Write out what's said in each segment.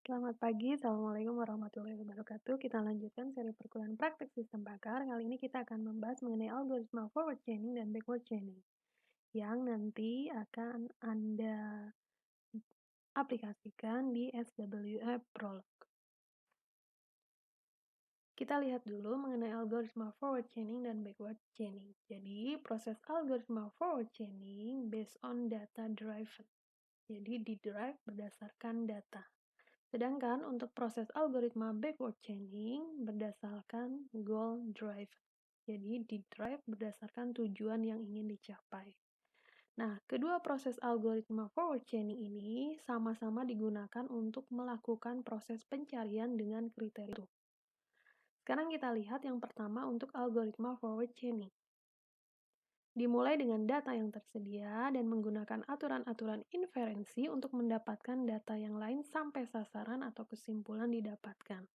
Selamat pagi, Assalamualaikum warahmatullahi wabarakatuh. Kita lanjutkan seri perkuliahan praktik sistem bakar. Kali ini kita akan membahas mengenai algoritma forward chaining dan backward chaining yang nanti akan Anda aplikasikan di SWF Prolog. Kita lihat dulu mengenai algoritma forward chaining dan backward chaining. Jadi, proses algoritma forward chaining based on data driven. Jadi, didrive berdasarkan data. Sedangkan untuk proses algoritma backward chaining berdasarkan goal driven. Jadi di-drive berdasarkan tujuan yang ingin dicapai. Nah, kedua proses algoritma forward chaining ini sama-sama digunakan untuk melakukan proses pencarian dengan kriteria itu. Sekarang kita lihat yang pertama untuk algoritma forward chaining. Dimulai dengan data yang tersedia dan menggunakan aturan-aturan inferensi untuk mendapatkan data yang lain sampai sasaran atau kesimpulan didapatkan.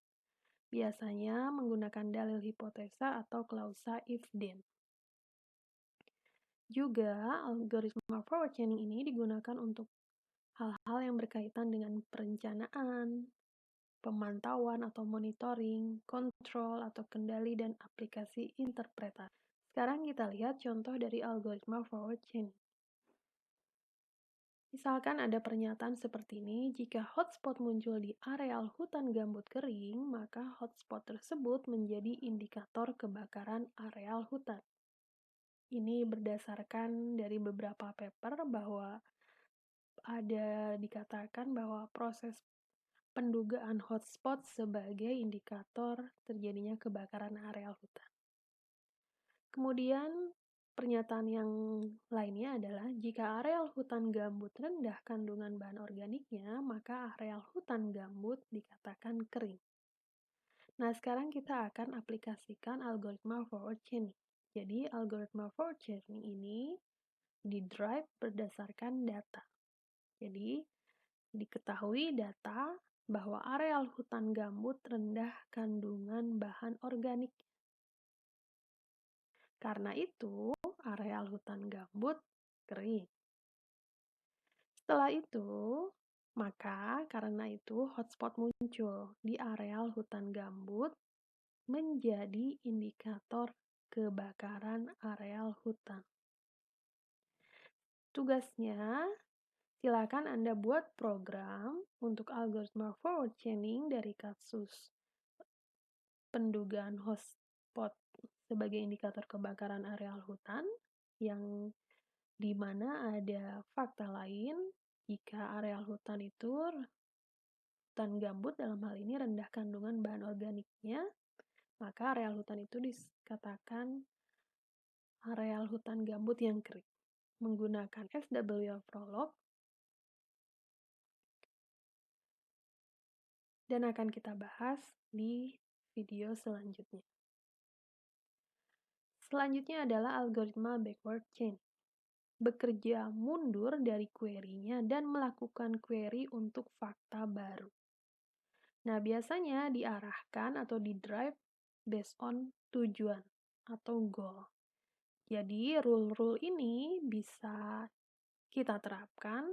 Biasanya menggunakan dalil hipotesa atau klausa if-then. Juga, algoritma forward chaining ini digunakan untuk hal-hal yang berkaitan dengan perencanaan, pemantauan atau monitoring, kontrol atau kendali, dan aplikasi interpretasi. Sekarang kita lihat contoh dari algoritma forward chaining. Misalkan ada pernyataan seperti ini, jika hotspot muncul di areal hutan gambut kering, maka hotspot tersebut menjadi indikator kebakaran areal hutan. Ini berdasarkan dari beberapa paper bahwa ada dikatakan bahwa proses pendugaan hotspot sebagai indikator terjadinya kebakaran areal hutan. Kemudian, pernyataan yang lainnya adalah jika areal hutan gambut rendah kandungan bahan organiknya, maka areal hutan gambut dikatakan kering. Nah, sekarang kita akan aplikasikan algoritma forward chaining. Jadi, algoritma forward chaining ini di-drive berdasarkan data. Jadi, diketahui data bahwa areal hutan gambut rendah kandungan bahan organik. Karena itu, areal hutan gambut kering. Setelah itu, maka karena itu hotspot muncul di areal hutan gambut menjadi indikator kebakaran areal hutan. Tugasnya, silakan Anda buat program untuk algoritma forward chaining dari kasus pendugaan hotspot sebagai indikator kebakaran areal hutan yang di mana ada fakta lain jika areal hutan itu hutan gambut dalam hal ini rendah kandungan bahan organiknya, maka areal hutan itu dikatakan areal hutan gambut yang kering. Menggunakan SWF Prolog dan akan kita bahas di video selanjutnya. Selanjutnya adalah algoritma backward chain. Bekerja mundur dari query-nya dan melakukan query untuk fakta baru. Nah, biasanya diarahkan atau di-drive based on tujuan atau goal. Jadi, rule-rule ini bisa kita terapkan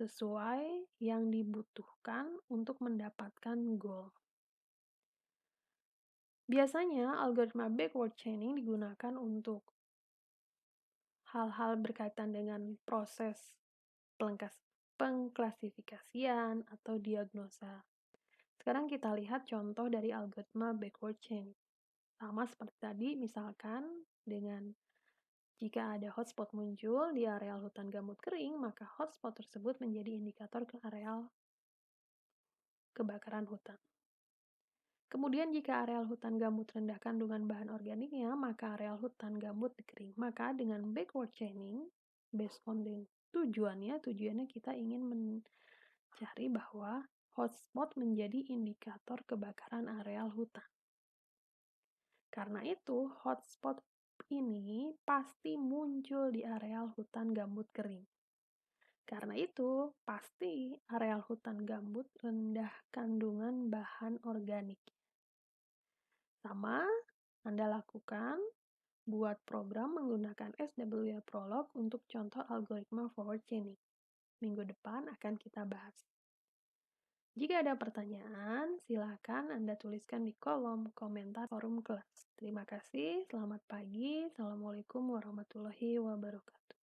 sesuai yang dibutuhkan untuk mendapatkan goal. Biasanya, algoritma backward chaining digunakan untuk hal-hal berkaitan dengan proses pengklasifikasian atau diagnosa. Sekarang kita lihat contoh dari algoritma backward chaining. Sama seperti tadi, misalkan dengan jika ada hotspot muncul di areal hutan gambut kering, maka hotspot tersebut menjadi indikator ke areal kebakaran hutan. Kemudian jika areal hutan gambut rendah kandungan bahan organiknya, maka areal hutan gambut kering. Maka dengan backward chaining, based on tujuannya kita ingin mencari bahwa hotspot menjadi indikator kebakaran areal hutan. Karena itu, hotspot ini pasti muncul di areal hutan gambut kering. Karena itu, pasti areal hutan gambut rendah kandungan bahan organik. Sama, Anda lakukan, buat program menggunakan SWF Prolog untuk contoh algoritma forward chaining. Minggu depan akan kita bahas. Jika ada pertanyaan, silakan Anda tuliskan di kolom komentar forum kelas. Terima kasih, selamat pagi, assalamualaikum warahmatullahi wabarakatuh.